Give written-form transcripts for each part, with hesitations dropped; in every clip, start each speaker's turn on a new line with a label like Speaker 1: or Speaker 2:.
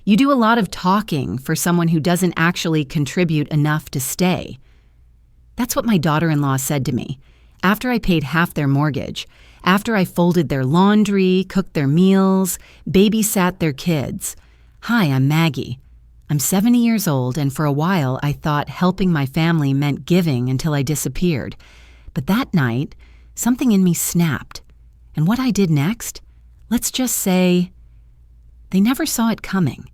Speaker 1: You do a lot of talking for someone who doesn't actually contribute enough to stay. That's what my daughter-in-law said to me after I paid half their mortgage, after I folded their laundry, cooked their meals, babysat their kids. Hi, I'm Maggie. I'm 70 years old, and for a while I thought helping my family meant giving until I disappeared. But that night, something in me snapped. And what I did next? Let's just say, they never saw it coming.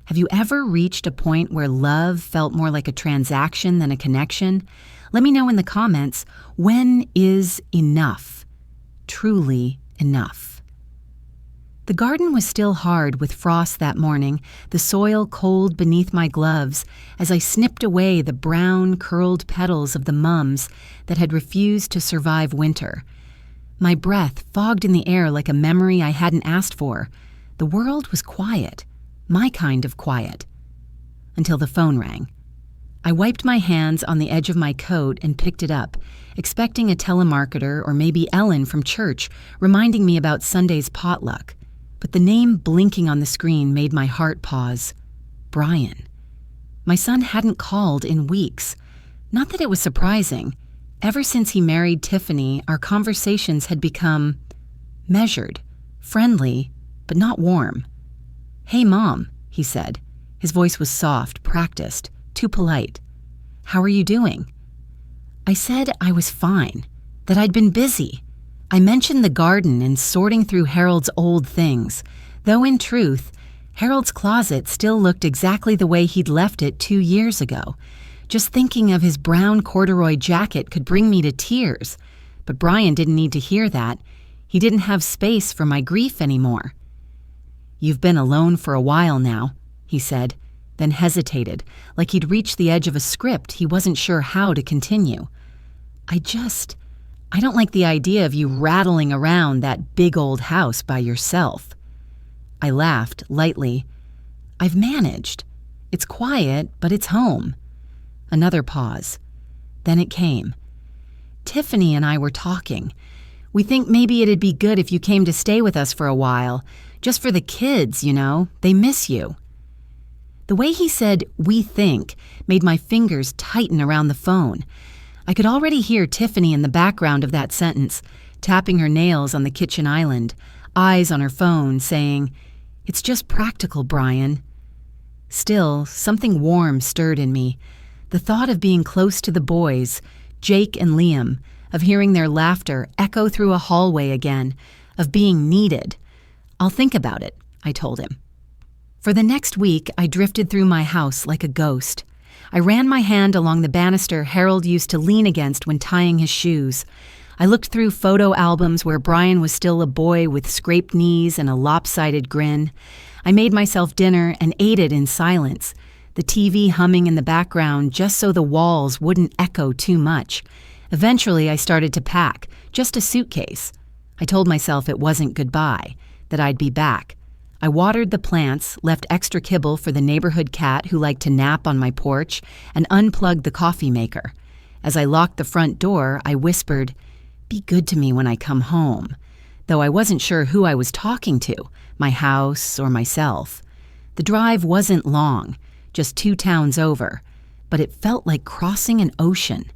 Speaker 1: Have you ever reached a point where love felt more like a transaction than a connection? Let me know in the comments, when is enough truly enough? The garden was still hard with frost that morning, the soil cold beneath my gloves as I snipped away the brown, curled petals of the mums that had refused to survive winter. My breath fogged in the air like a memory I hadn't asked for. The world was quiet, my kind of quiet, until the phone rang. I wiped my hands on the edge of my coat and picked it up, expecting a telemarketer or maybe Ellen from church reminding me about Sunday's potluck. But the name blinking on the screen made my heart pause. Brian. My son hadn't called in weeks. Not that it was surprising. Ever since he married Tiffany, our conversations had become measured, friendly, but not warm. "Hey, Mom," he said. His voice was soft, practiced, too polite. "How are you doing?" I said I was fine, that I'd been busy. I mentioned the garden and sorting through Harold's old things, though in truth, Harold's closet still looked exactly the way he'd left it 2 years ago. Just thinking of his brown corduroy jacket could bring me to tears. But Brian didn't need to hear that. He didn't have space for my grief anymore. "You've been alone for a while now," he said, then hesitated, like he'd reached the edge of a script he wasn't sure how to continue. I don't like the idea of you rattling around that big old house by yourself." I laughed lightly. "I've managed. It's quiet, but it's home." Another pause. Then it came. "Tiffany and I were talking. We think maybe it'd be good if you came to stay with us for a while. Just for the kids, you know. They miss you." The way he said, "we think," made my fingers tighten around the phone. I could already hear Tiffany in the background of that sentence, tapping her nails on the kitchen island, eyes on her phone, saying, "It's just practical, Brian." Still, something warm stirred in me. The thought of being close to the boys, Jake and Liam, of hearing their laughter echo through a hallway again, of being needed. "I'll think about it," I told him. For the next week, I drifted through my house like a ghost. I ran my hand along the banister Harold used to lean against when tying his shoes. I looked through photo albums where Brian was still a boy with scraped knees and a lopsided grin. I made myself dinner and ate it in silence, the TV humming in the background just so the walls wouldn't echo too much. Eventually, I started to pack, just a suitcase. I told myself it wasn't goodbye, that I'd be back. I watered the plants, left extra kibble for the neighborhood cat who liked to nap on my porch, and unplugged the coffee maker. As I locked the front door, I whispered, "Be good to me when I come home," though I wasn't sure who I was talking to, my house or myself. The drive wasn't long, just 2 towns over, but it felt like crossing an ocean.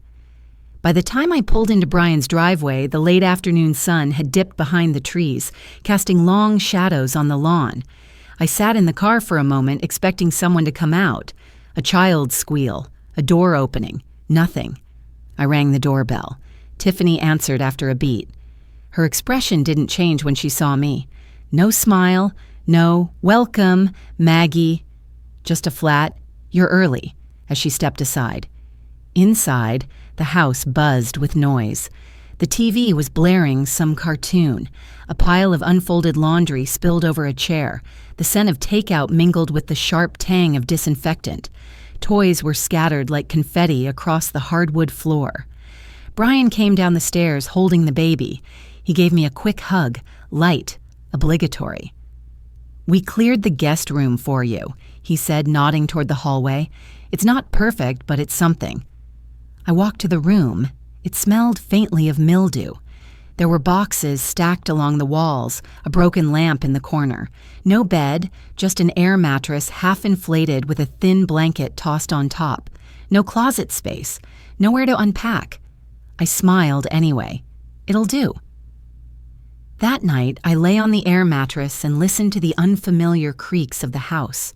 Speaker 1: By the time I pulled into Brian's driveway, the late afternoon sun had dipped behind the trees, casting long shadows on the lawn. I sat in the car for a moment, expecting someone to come out. A child's squeal, a door opening, nothing. I rang the doorbell. Tiffany answered after a beat. Her expression didn't change when she saw me. No smile, no "welcome, Maggie," just a flat "you're early," as she stepped aside. Inside, the house buzzed with noise. The TV was blaring some cartoon. A pile of unfolded laundry spilled over a chair. The scent of takeout mingled with the sharp tang of disinfectant. Toys were scattered like confetti across the hardwood floor. Brian came down the stairs holding the baby. He gave me a quick hug, light, obligatory. "We cleared the guest room for you," he said, nodding toward the hallway. "It's not perfect, but it's something." I walked to the room. It smelled faintly of mildew. There were boxes stacked along the walls, a broken lamp in the corner. No bed, just an air mattress half inflated with a thin blanket tossed on top. No closet space, nowhere to unpack. I smiled anyway. It'll do. That night, I lay on the air mattress and listened to the unfamiliar creaks of the house.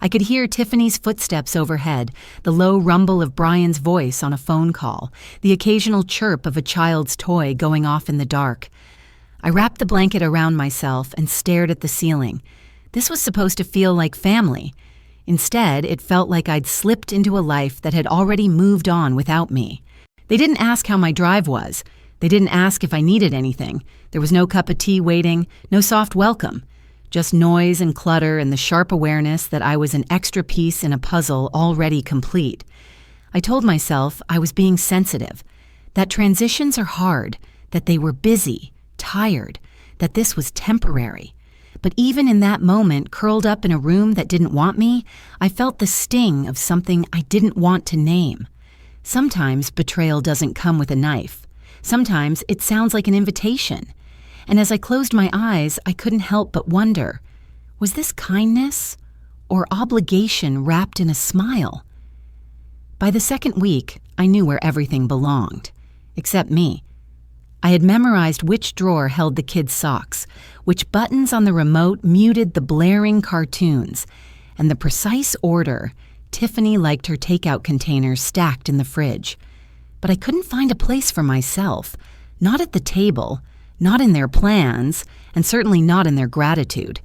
Speaker 1: I could hear Tiffany's footsteps overhead, the low rumble of Brian's voice on a phone call, the occasional chirp of a child's toy going off in the dark. I wrapped the blanket around myself and stared at the ceiling. This was supposed to feel like family. Instead, it felt like I'd slipped into a life that had already moved on without me. They didn't ask how my drive was. They didn't ask if I needed anything. There was no cup of tea waiting, no soft welcome. Just noise and clutter and the sharp awareness that I was an extra piece in a puzzle already complete. I told myself I was being sensitive, that transitions are hard, that they were busy, tired, that this was temporary. But even in that moment, curled up in a room that didn't want me, I felt the sting of something I didn't want to name. Sometimes betrayal doesn't come with a knife. Sometimes it sounds like an invitation. And as I closed my eyes, I couldn't help but wonder, was this kindness or obligation wrapped in a smile? By the second week, I knew where everything belonged, except me. I had memorized which drawer held the kids' socks, which buttons on the remote muted the blaring cartoons, and the precise order Tiffany liked her takeout containers stacked in the fridge. But I couldn't find a place for myself, not at the table, not in their plans, and certainly not in their gratitude.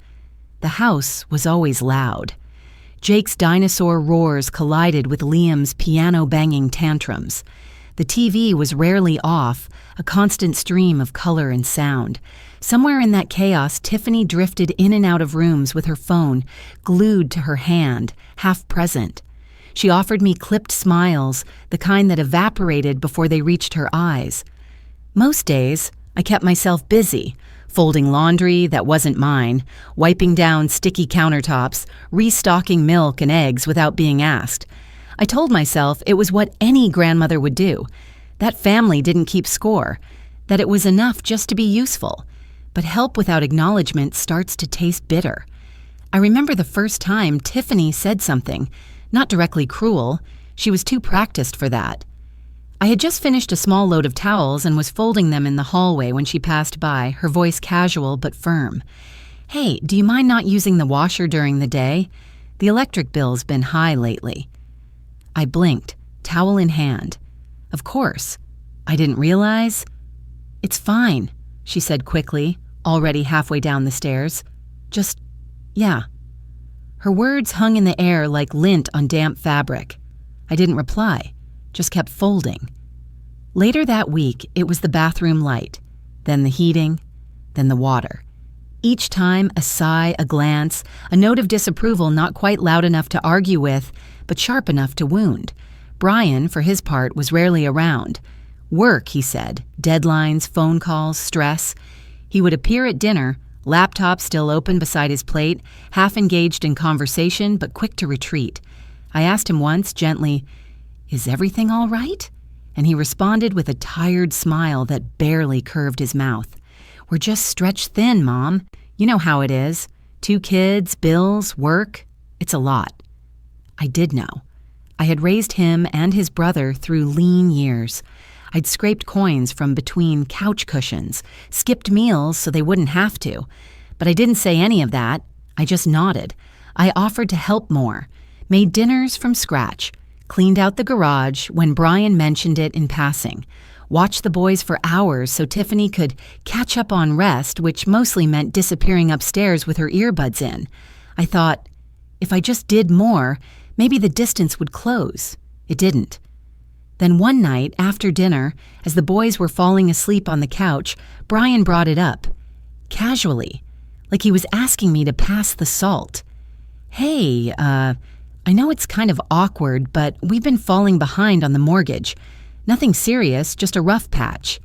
Speaker 1: The house was always loud. Jake's dinosaur roars collided with Liam's piano-banging tantrums. The TV was rarely off, a constant stream of color and sound. Somewhere in that chaos, Tiffany drifted in and out of rooms with her phone glued to her hand, half present. She offered me clipped smiles, the kind that evaporated before they reached her eyes. Most days, I kept myself busy, folding laundry that wasn't mine, wiping down sticky countertops, restocking milk and eggs without being asked. I told myself it was what any grandmother would do, that family didn't keep score, that it was enough just to be useful. But help without acknowledgement starts to taste bitter. I remember the first time Tiffany said something, not directly cruel. She was too practiced for that. I had just finished a small load of towels and was folding them in the hallway when she passed by, her voice casual but firm. "Hey, do you mind not using the washer during the day? The electric bill's been high lately." I blinked, towel in hand. Of course. I didn't realize. "It's fine," she said quickly, already halfway down the stairs. Yeah. Her words hung in the air like lint on damp fabric. I didn't reply, just kept folding. Later that week, it was the bathroom light, then the heating, then the water. Each time, a sigh, a glance, a note of disapproval not quite loud enough to argue with, but sharp enough to wound. Brian, for his part, was rarely around. Work, he said, deadlines, phone calls, stress. He would appear at dinner, laptop still open beside his plate, half engaged in conversation but quick to retreat. I asked him once, gently, "Is everything all right?" And he responded with a tired smile that barely curved his mouth. "We're just stretched thin, Mom. You know how it is. 2 kids, bills, work. It's a lot." I did know. I had raised him and his brother through lean years. I'd scraped coins from between couch cushions, skipped meals so they wouldn't have to. But I didn't say any of that. I just nodded. I offered to help more, made dinners from scratch, cleaned out the garage when Brian mentioned it in passing, watched the boys for hours so Tiffany could catch up on rest, which mostly meant disappearing upstairs with her earbuds in. I thought, if I just did more, maybe the distance would close. It didn't. Then one night, after dinner, as the boys were falling asleep on the couch, Brian brought it up, casually, like he was asking me to pass the salt. "Hey, I know it's kind of awkward, but we've been falling behind on the mortgage. Nothing serious, just a rough patch.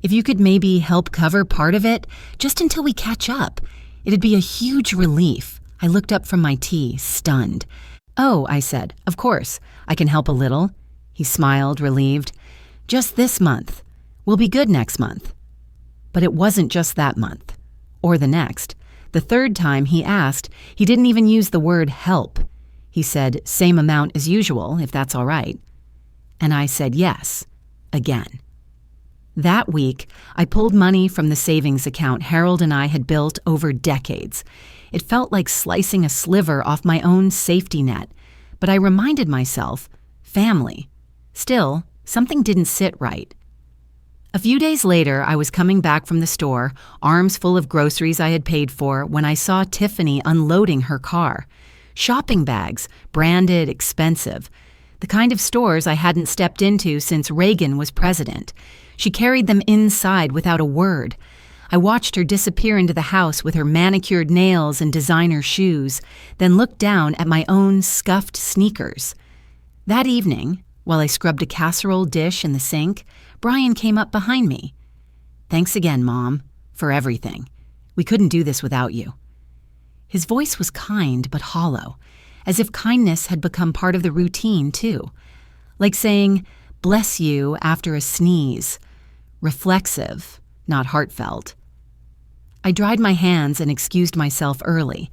Speaker 1: If you could maybe help cover part of it, just until we catch up, it'd be a huge relief." I looked up from my tea, stunned. "Oh," I said, "of course, I can help a little." He smiled, relieved. "Just this month. We'll be good next month." But it wasn't just that month. Or the next. The third time he asked, he didn't even use the word help. He said, same amount as usual, if that's all right. And I said yes, again. That week, I pulled money from the savings account Harold and I had built over decades. It felt like slicing a sliver off my own safety net, but I reminded myself, family. Still, something didn't sit right. A few days later, I was coming back from the store, arms full of groceries I had paid for, when I saw Tiffany unloading her car. Shopping bags, branded, expensive. The kind of stores I hadn't stepped into since Reagan was president. She carried them inside without a word. I watched her disappear into the house with her manicured nails and designer shoes, then looked down at my own scuffed sneakers. That evening, while I scrubbed a casserole dish in the sink, Brian came up behind me. Thanks again, Mom, for everything. We couldn't do this without you. His voice was kind but hollow, as if kindness had become part of the routine, too. Like saying, bless you after a sneeze. Reflexive, not heartfelt. I dried my hands and excused myself early.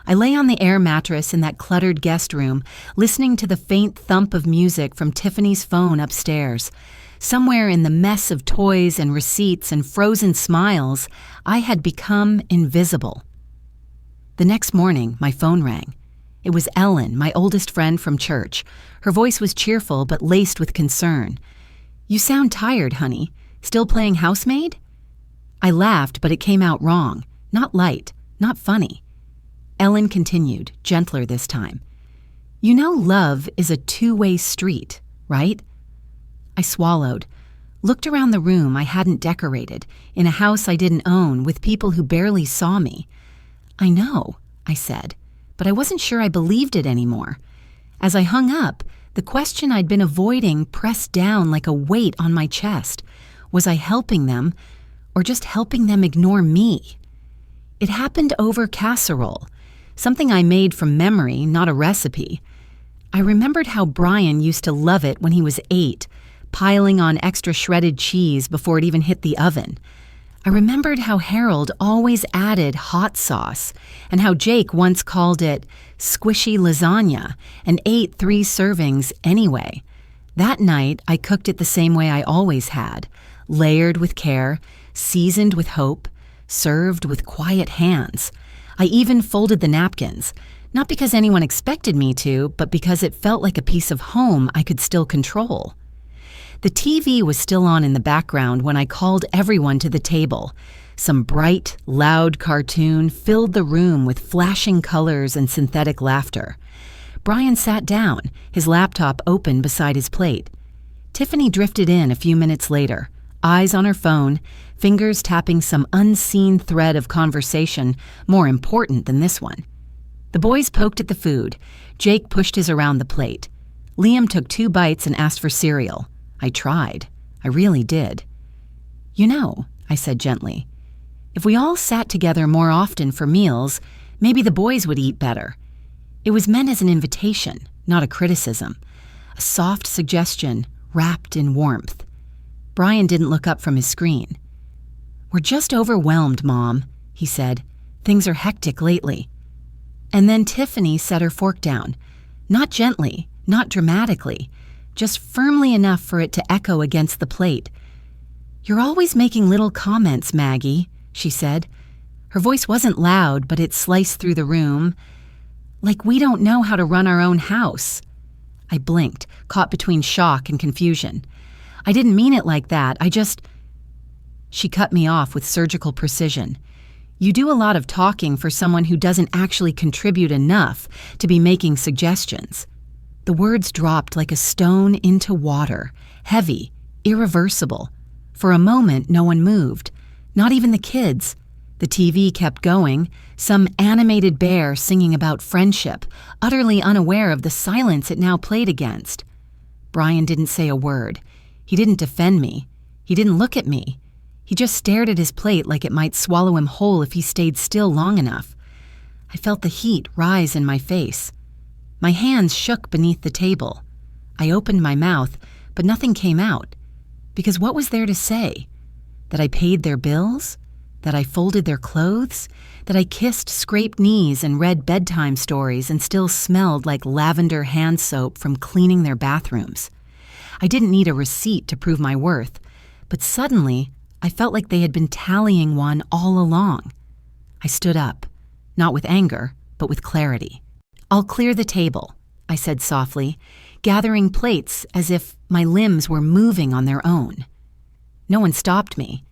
Speaker 1: I lay on the air mattress in that cluttered guest room, listening to the faint thump of music from Tiffany's phone upstairs. Somewhere in the mess of toys and receipts and frozen smiles, I had become invisible. The next morning, my phone rang. It was Ellen, my oldest friend from church. Her voice was cheerful but laced with concern. You sound tired, honey. Still playing housemaid? I laughed, but it came out wrong. Not light, not funny. Ellen continued, gentler this time. You know love is a two-way street, right? I swallowed, looked around the room I hadn't decorated, in a house I didn't own, with people who barely saw me. I know, I said, but I wasn't sure I believed it anymore. As I hung up, the question I'd been avoiding pressed down like a weight on my chest. Was I helping them, or just helping them ignore me? It happened over casserole, something I made from memory, not a recipe. I remembered how Brian used to love it when he was 8, piling on extra shredded cheese before it even hit the oven. I remembered how Harold always added hot sauce, and how Jake once called it squishy lasagna and ate 3 servings anyway. That night, I cooked it the same way I always had, layered with care, seasoned with hope, served with quiet hands. I even folded the napkins, not because anyone expected me to, but because it felt like a piece of home I could still control. The TV was still on in the background when I called everyone to the table. Some bright, loud cartoon filled the room with flashing colors and synthetic laughter. Brian sat down, his laptop open beside his plate. Tiffany drifted in a few minutes later, eyes on her phone, fingers tapping some unseen thread of conversation more important than this one. The boys poked at the food. Jake pushed his around the plate. Liam took 2 bites and asked for cereal. I tried. I really did. You know, I said gently, if we all sat together more often for meals, maybe the boys would eat better. It was meant as an invitation, not a criticism. A soft suggestion wrapped in warmth. Brian didn't look up from his screen. We're just overwhelmed, Mom, he said. Things are hectic lately. And then Tiffany set her fork down. Not gently, not dramatically, just firmly enough for it to echo against the plate. You're always making little comments, Maggie, she said. Her voice wasn't loud, but it sliced through the room. Like we don't know how to run our own house. I blinked, caught between shock and confusion. I didn't mean it like that, She cut me off with surgical precision. You do a lot of talking for someone who doesn't actually contribute enough to be making suggestions. The words dropped like a stone into water, heavy, irreversible. For a moment, no one moved, not even the kids. The TV kept going, some animated bear singing about friendship, utterly unaware of the silence it now played against. Brian didn't say a word. He didn't defend me. He didn't look at me. He just stared at his plate like it might swallow him whole if he stayed still long enough. I felt the heat rise in my face. My hands shook beneath the table. I opened my mouth, but nothing came out. Because what was there to say? That I paid their bills? That I folded their clothes? That I kissed scraped knees and read bedtime stories and still smelled like lavender hand soap from cleaning their bathrooms? I didn't need a receipt to prove my worth, but suddenly I felt like they had been tallying one all along. I stood up, not with anger, but with clarity. "I'll clear the table," I said softly, gathering plates as if my limbs were moving on their own. No one stopped me.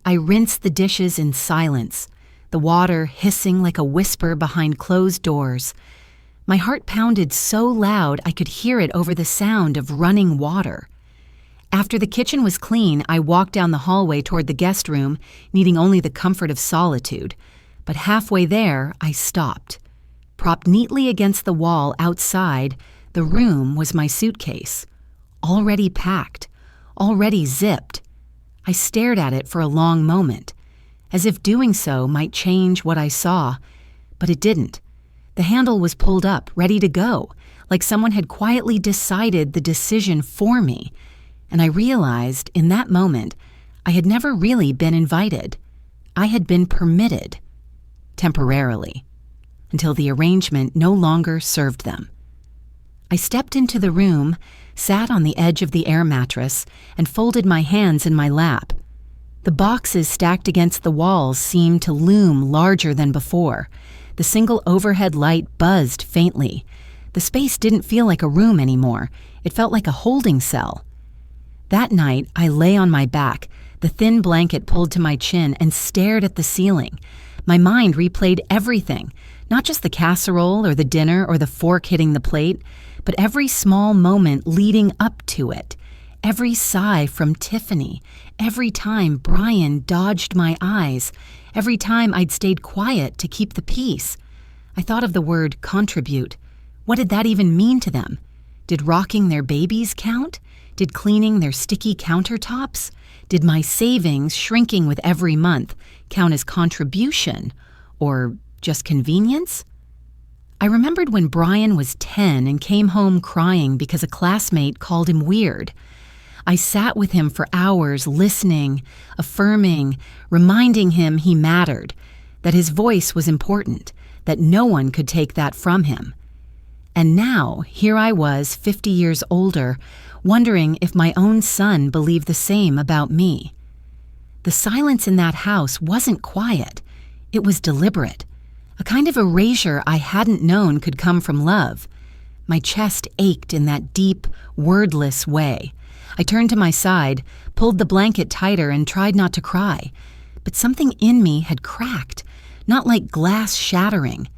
Speaker 1: I rinsed the dishes in silence, the water hissing like a whisper behind closed doors. My heart pounded so loud I could hear it over the sound of running water. After the kitchen was clean, I walked down the hallway toward the guest room, needing only the comfort of solitude. But halfway there, I stopped. Propped neatly against the wall outside, the room was my suitcase. Already packed, already zipped. I stared at it for a long moment, as if doing so might change what I saw, but it didn't. The handle was pulled up, ready to go, like someone had quietly decided the decision for me, and I realized in that moment I had never really been invited. I had been permitted, temporarily, until the arrangement no longer served them. I stepped into the room, sat on the edge of the air mattress, and folded my hands in my lap. The boxes stacked against the walls seemed to loom larger than before. The single overhead light buzzed faintly. The space didn't feel like a room anymore. It felt like a holding cell. That night, I lay on my back, the thin blanket pulled to my chin, and stared at the ceiling. My mind replayed everything, not just the casserole or the dinner or the fork hitting the plate, but every small moment leading up to it. Every sigh from Tiffany, every time Brian dodged my eyes, every time I'd stayed quiet to keep the peace. I thought of the word contribute. What did that even mean to them? Did rocking their babies count? Did cleaning their sticky countertops? Did my savings, shrinking with every month, count as contribution? Or just convenience? I remembered when Brian was 10 and came home crying because a classmate called him weird. I sat with him for hours, listening, affirming, reminding him he mattered, that his voice was important, that no one could take that from him. And now, here I was, 50 years older, wondering if my own son believed the same about me. The silence in that house wasn't quiet. It was deliberate, a kind of erasure I hadn't known could come from love. My chest ached in that deep, wordless way. I turned to my side, pulled the blanket tighter, and tried not to cry. But something in me had cracked, not like glass shattering.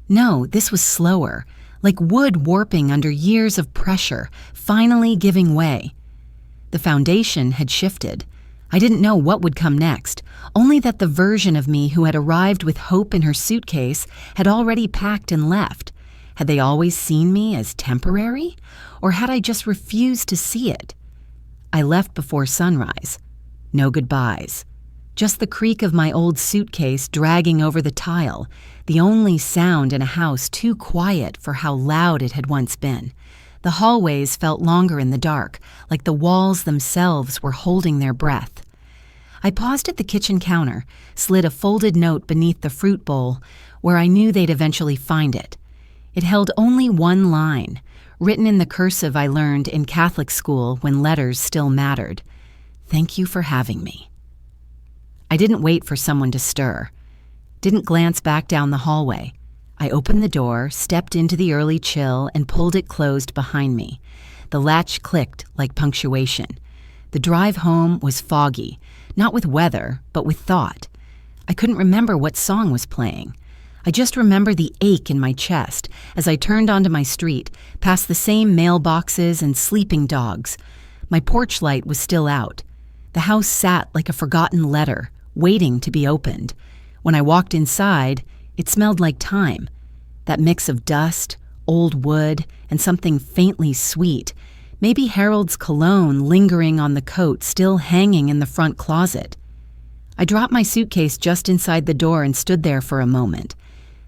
Speaker 1: No, this was slower, like wood warping under years of pressure, finally giving way. The foundation had shifted. I didn't know what would come next, only that the version of me who had arrived with hope in her suitcase had already packed and left. Had they always seen me as temporary? Or had I just refused to see it? I left before sunrise. No goodbyes. Just the creak of my old suitcase dragging over the tile, the only sound in a house too quiet for how loud it had once been. The hallways felt longer in the dark, like the walls themselves were holding their breath. I paused at the kitchen counter, slid a folded note beneath the fruit bowl, where I knew they'd eventually find it. It held only one line, written in the cursive I learned in Catholic school when letters still mattered. "Thank you for having me." I didn't wait for someone to stir. Didn't glance back down the hallway. I opened the door, stepped into the early chill, and pulled it closed behind me. The latch clicked like punctuation. The drive home was foggy, not with weather, but with thought. I couldn't remember what song was playing. I just remember the ache in my chest as I turned onto my street, past the same mailboxes and sleeping dogs. My porch light was still out. The house sat like a forgotten letter, waiting to be opened. When I walked inside, it smelled like time. That mix of dust, old wood, and something faintly sweet. Maybe Harold's cologne lingering on the coat still hanging in the front closet. I dropped my suitcase just inside the door and stood there for a moment.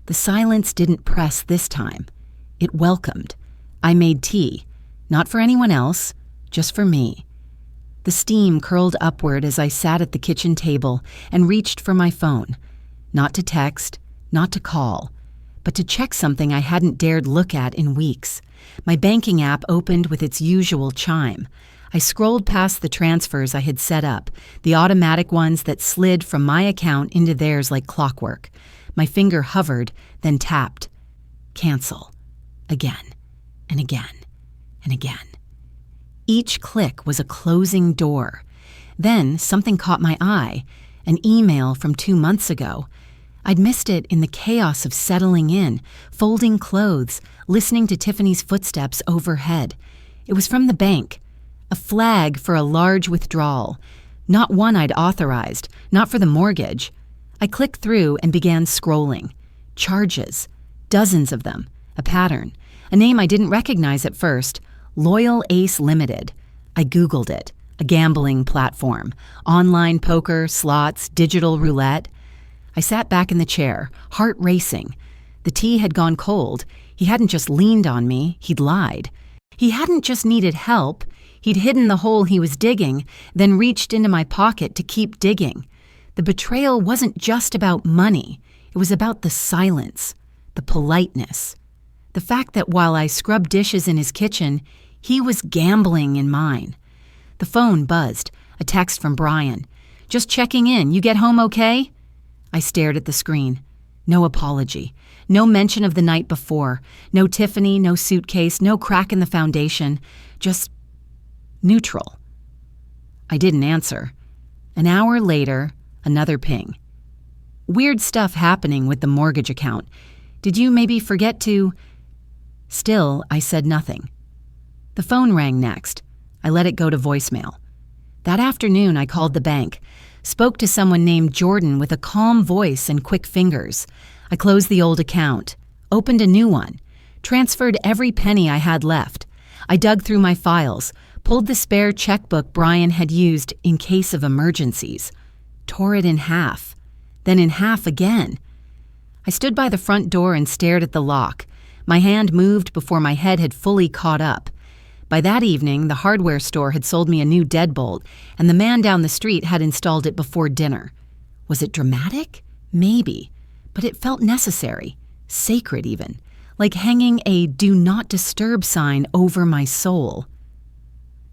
Speaker 1: The silence didn't press this time. It welcomed. I made tea, not for anyone else, just for me. The steam curled upward as I sat at the kitchen table and reached for my phone. Not to text, not to call, but to check something I hadn't dared look at in weeks. My banking app opened with its usual chime. I scrolled past the transfers I had set up, the automatic ones that slid from my account into theirs like clockwork. My finger hovered, then tapped. Cancel. Again, and again, and again. Each click was a closing door. Then something caught my eye, an email from 2 months ago. I'd missed it in the chaos of settling in, folding clothes, listening to Tiffany's footsteps overhead. It was from the bank, a flag for a large withdrawal, not one I'd authorized, not for the mortgage. I clicked through and began scrolling. Charges, dozens of them, a pattern, a name I didn't recognize at first, Loyal Ace Limited. I Googled it, a gambling platform, online poker, slots, digital roulette. I sat back in the chair, heart racing. The tea had gone cold. He hadn't just leaned on me, he'd lied. He hadn't just needed help, he'd hidden the hole he was digging, then reached into my pocket to keep digging. The betrayal wasn't just about money. It was about the silence, the politeness. The fact that while I scrubbed dishes in his kitchen, he was gambling in mine. The phone buzzed, a text from Brian. Just checking in, you get home okay? I stared at the screen. No apology. No mention of the night before. No Tiffany, no suitcase, no crack in the foundation. Just neutral. I didn't answer. An hour later, another ping. Weird stuff happening with the mortgage account. Did you maybe forget to... Still, I said nothing. The phone rang next. I let it go to voicemail. That afternoon, I called the bank, spoke to someone named Jordan with a calm voice and quick fingers. I closed the old account, opened a new one, transferred every penny I had left. I dug through my files, pulled the spare checkbook Brian had used in case of emergencies, tore it in half, then in half again. I stood by the front door and stared at the lock. My hand moved before my head had fully caught up. By that evening, the hardware store had sold me a new deadbolt, and the man down the street had installed it before dinner. Was it dramatic? Maybe. But it felt necessary, sacred even, like hanging a do not disturb sign over my soul.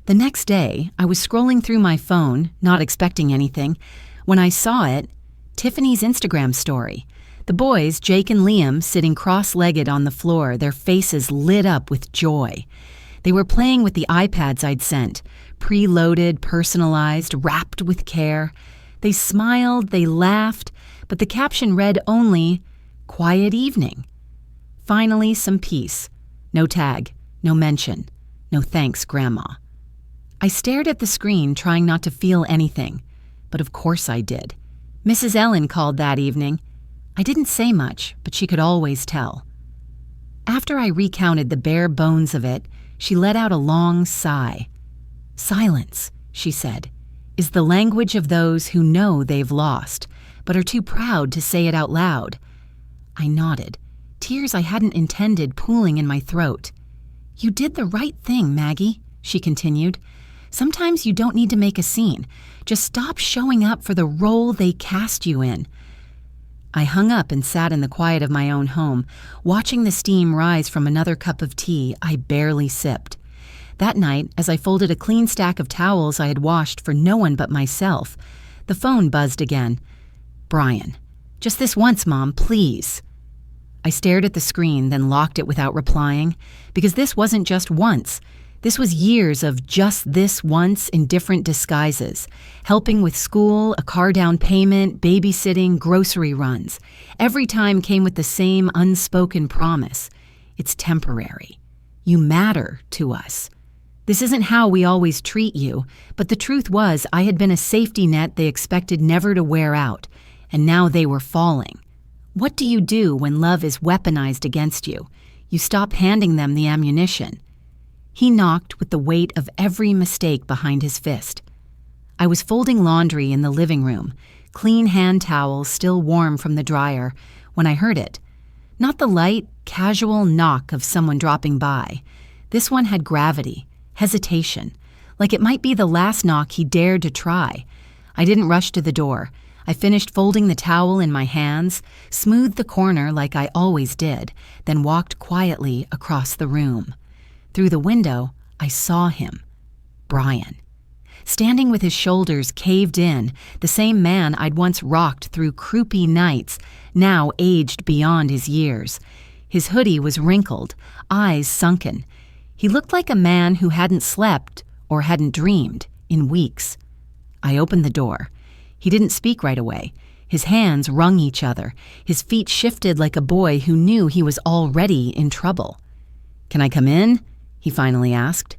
Speaker 1: The next day, I was scrolling through my phone, not expecting anything, when I saw it, Tiffany's Instagram story. The boys, Jake and Liam, sitting cross-legged on the floor, their faces lit up with joy. They were playing with the iPads I'd sent, preloaded, personalized, wrapped with care. They smiled, they laughed, but the caption read only, "Quiet evening." Finally, some peace. No tag, no mention, no thanks, Grandma. I stared at the screen, trying not to feel anything, but of course I did. Mrs. Ellen called that evening. I didn't say much, but she could always tell. After I recounted the bare bones of it, she let out a long sigh. Silence, she said, is the language of those who know they've lost, but are too proud to say it out loud. I nodded, tears I hadn't intended pooling in my throat. You did the right thing, Maggie, she continued. Sometimes you don't need to make a scene. Just stop showing up for the role they cast you in. I hung up and sat in the quiet of my own home, watching the steam rise from another cup of tea I barely sipped. That night, as I folded a clean stack of towels I had washed for no one but myself, the phone buzzed again. Brian. Just this once, Mom, please. I stared at the screen, then locked it without replying, because this wasn't just once. This was years of just this once in different disguises, helping with school, a car down payment, babysitting, grocery runs. Every time came with the same unspoken promise. It's temporary. You matter to us. This isn't how we always treat you, but the truth was I had been a safety net they expected never to wear out, and now they were falling. What do you do when love is weaponized against you? You stop handing them the ammunition. He knocked with the weight of every mistake behind his fist. I was folding laundry in the living room, clean hand towels still warm from the dryer, when I heard it. Not the light, casual knock of someone dropping by. This one had gravity, hesitation, like it might be the last knock he dared to try. I didn't rush to the door. I finished folding the towel in my hands, smoothed the corner like I always did, then walked quietly across the room. Through the window, I saw him, Brian. Standing with his shoulders caved in, the same man I'd once rocked through croupy nights, now aged beyond his years. His hoodie was wrinkled, eyes sunken. He looked like a man who hadn't slept or hadn't dreamed in weeks. I opened the door. He didn't speak right away. His hands wrung each other. His feet shifted like a boy who knew he was already in trouble. "Can I come in?" he finally asked.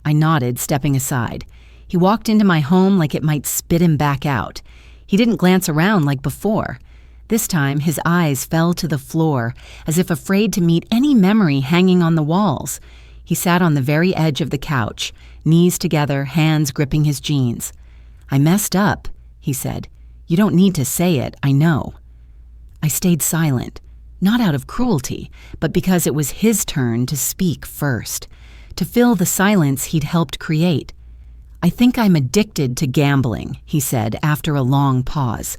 Speaker 1: I nodded, stepping aside. He walked into my home like it might spit him back out. He didn't glance around like before. This time, his eyes fell to the floor, as if afraid to meet any memory hanging on the walls. He sat on the very edge of the couch, knees together, hands gripping his jeans. "I messed up," he said. "You don't need to say it, I know." I stayed silent, not out of cruelty, but because it was his turn to speak first, to fill the silence he'd helped create. "I think I'm addicted to gambling," he said after a long pause.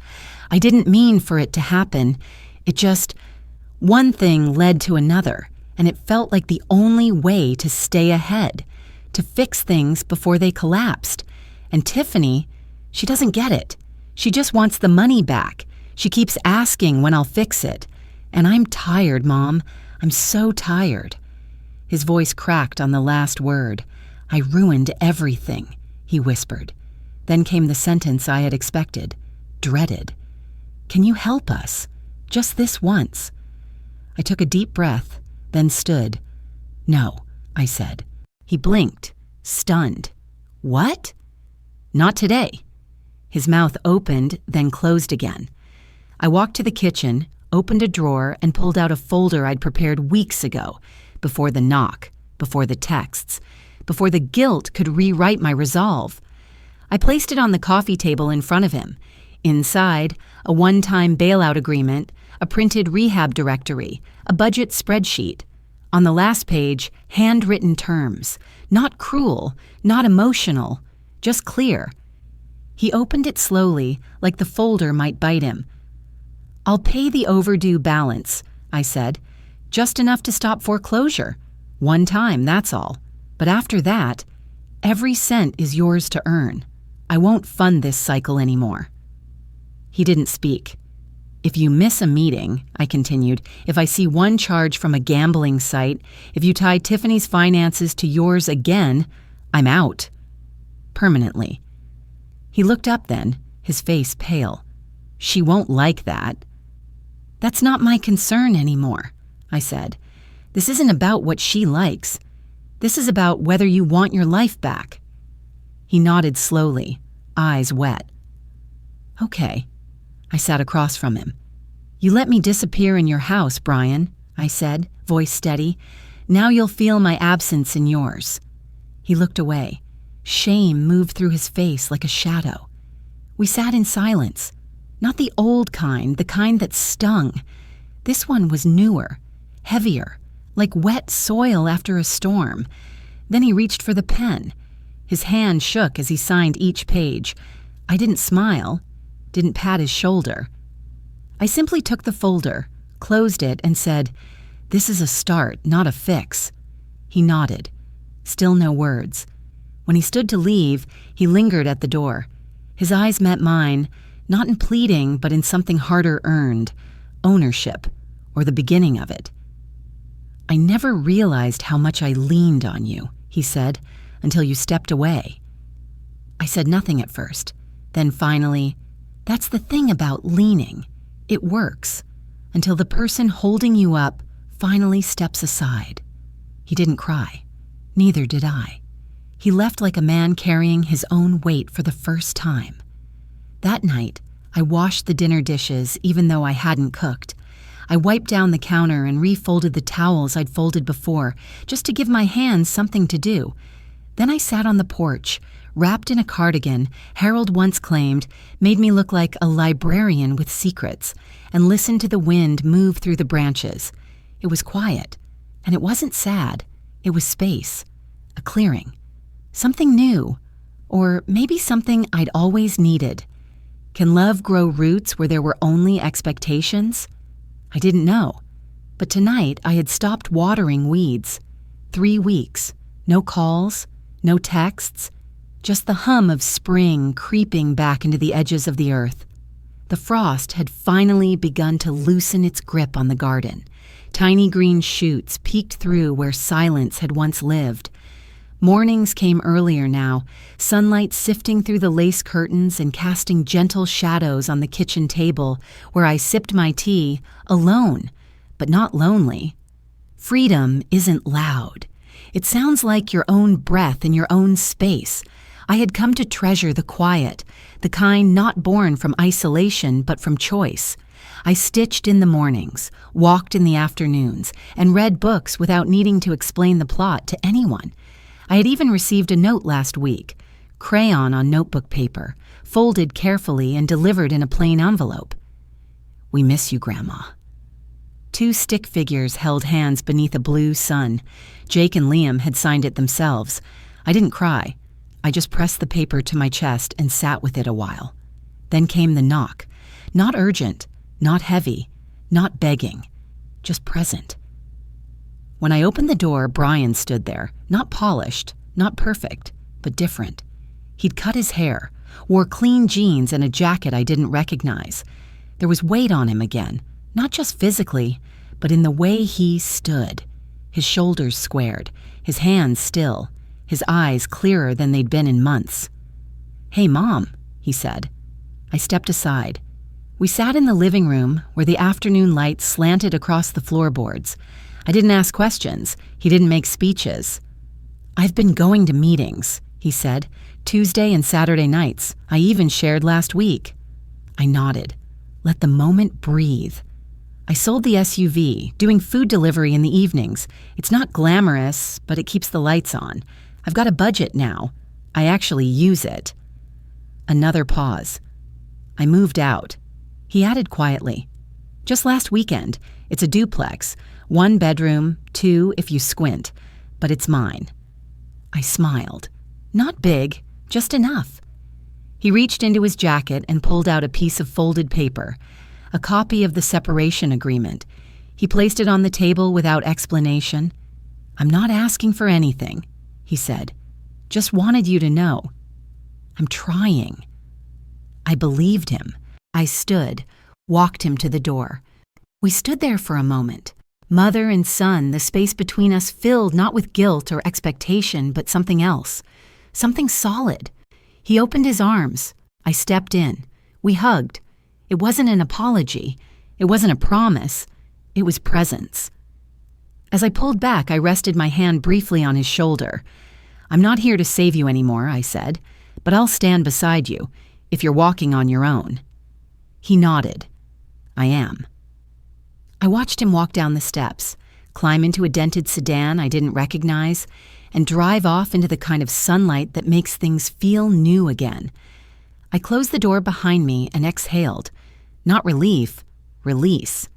Speaker 1: "I didn't mean for it to happen. It just, one thing led to another, and it felt like the only way to stay ahead, to fix things before they collapsed. And Tiffany, she doesn't get it. She just wants the money back. She keeps asking when I'll fix it. And I'm tired, Mom. I'm so tired." His voice cracked on the last word. "I ruined everything," he whispered. Then came the sentence I had expected, dreaded. "Can you help us? Just this once?" I took a deep breath, then stood. "No," I said. He blinked, stunned. "What?" "Not today." His mouth opened, then closed again. I walked to the kitchen, opened a drawer, and pulled out a folder I'd prepared weeks ago, before the knock, before the texts, before the guilt could rewrite my resolve. I placed it on the coffee table in front of him. Inside, a one-time bailout agreement, a printed rehab directory, a budget spreadsheet. On the last page, handwritten terms, not cruel, not emotional, just clear. He opened it slowly, like the folder might bite him. "I'll pay the overdue balance," I said. "Just enough to stop foreclosure. One time, that's all. But after that, every cent is yours to earn. I won't fund this cycle anymore." He didn't speak. "If you miss a meeting," I continued, "if I see one charge from a gambling site, if you tie Tiffany's finances to yours again, I'm out. Permanently." He looked up then, his face pale. "She won't like that." "That's not my concern anymore," I said. "This isn't about what she likes. This is about whether you want your life back." He nodded slowly, eyes wet. "Okay." I sat across from him. "You let me disappear in your house, Brian," I said, voice steady. "Now you'll feel my absence in yours." He looked away. Shame moved through his face like a shadow. We sat in silence. Not the old kind, the kind that stung. This one was newer, heavier, like wet soil after a storm. Then he reached for the pen. His hand shook as he signed each page. I didn't smile, didn't pat his shoulder. I simply took the folder, closed it, and said, "This is a start, not a fix." He nodded. Still no words. When he stood to leave, he lingered at the door. His eyes met mine, not in pleading, but in something harder earned, ownership, or the beginning of it. "I never realized how much I leaned on you," he said, "until you stepped away." I said nothing at first. Then finally, "That's the thing about leaning. It works, until the person holding you up finally steps aside." He didn't cry. Neither did I. He left like a man carrying his own weight for the first time. That night, I washed the dinner dishes even though I hadn't cooked. I wiped down the counter and refolded the towels I'd folded before, just to give my hands something to do. Then I sat on the porch, wrapped in a cardigan Harold once claimed made me look like a librarian with secrets, and listened to the wind move through the branches. It was quiet, and it wasn't sad. It was space, a clearing. Something new, or maybe something I'd always needed. Can love grow roots where there were only expectations? I didn't know. But tonight I had stopped watering weeds. 3 weeks, no calls, no texts, just the hum of spring creeping back into the edges of the earth. The frost had finally begun to loosen its grip on the garden. Tiny green shoots peeked through where silence had once lived. Mornings came earlier now, sunlight sifting through the lace curtains and casting gentle shadows on the kitchen table where I sipped my tea, alone, but not lonely. Freedom isn't loud. It sounds like your own breath in your own space. I had come to treasure the quiet, the kind not born from isolation but from choice. I stitched in the mornings, walked in the afternoons, and read books without needing to explain the plot to anyone. I had even received a note last week, crayon on notebook paper, folded carefully and delivered in a plain envelope. "We miss you, Grandma." 2 stick figures held hands beneath a blue sun. Jake and Liam had signed it themselves. I didn't cry. I just pressed the paper to my chest and sat with it a while. Then came the knock. Not urgent, not heavy, not begging, just present. When I opened the door, Brian stood there, not polished, not perfect, but different. He'd cut his hair, wore clean jeans and a jacket I didn't recognize. There was weight on him again, not just physically, but in the way he stood. His shoulders squared, his hands still, his eyes clearer than they'd been in months. "Hey, Mom," he said. I stepped aside. We sat in the living room where the afternoon light slanted across the floorboards. I didn't ask questions. He didn't make speeches. "I've been going to meetings," he said, "Tuesday and Saturday nights. I even shared last week." I nodded. Let the moment breathe. I sold the SUV, doing food delivery in the evenings. It's not glamorous, but it keeps the lights on. I've got a budget now. I actually use it. Another pause. I moved out. He added quietly, "Just last weekend. It's a duplex. 1 bedroom, 2 if you squint. But it's mine." I smiled. Not big, just enough. He reached into his jacket and pulled out a piece of folded paper, a copy of the separation agreement. He placed it on the table without explanation. "I'm not asking for anything," he said. "Just wanted you to know. I'm trying." I believed him. I stood, walked him to the door. We stood there for a moment. Mother and son, the space between us filled not with guilt or expectation, but something else. Something solid. He opened his arms. I stepped in. We hugged. It wasn't an apology. It wasn't a promise. It was presence. As I pulled back, I rested my hand briefly on his shoulder. "I'm not here to save you anymore," I said, "but I'll stand beside you if you're walking on your own." He nodded. "I am." I watched him walk down the steps, climb into a dented sedan I didn't recognize, and drive off into the kind of sunlight that makes things feel new again. I closed the door behind me and exhaled. Not relief, release.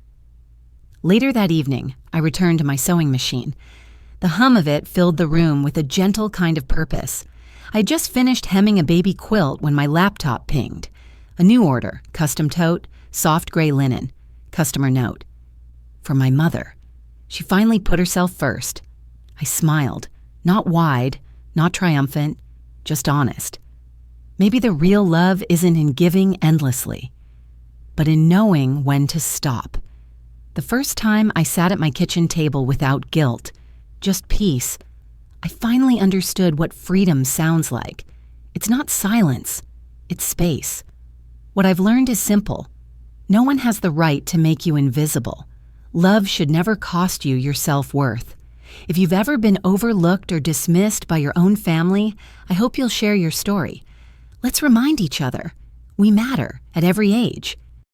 Speaker 1: Later that evening, I returned to my sewing machine. The hum of it filled the room with a gentle kind of purpose. I had just finished hemming a baby quilt when my laptop pinged. A new order, custom tote, soft gray linen. Customer note. For my mother. She finally put herself first. I smiled. Not wide, not triumphant, just honest. Maybe the real love isn't in giving endlessly, but in knowing when to stop. The first time I sat at my kitchen table without guilt, just peace, I finally understood what freedom sounds like. It's not silence, it's space. What I've learned is simple. No one has the right to make you invisible. Love should never cost you your self-worth. If you've ever been overlooked or dismissed by your own family, I hope you'll share your story. Let's remind each other. We matter at every age.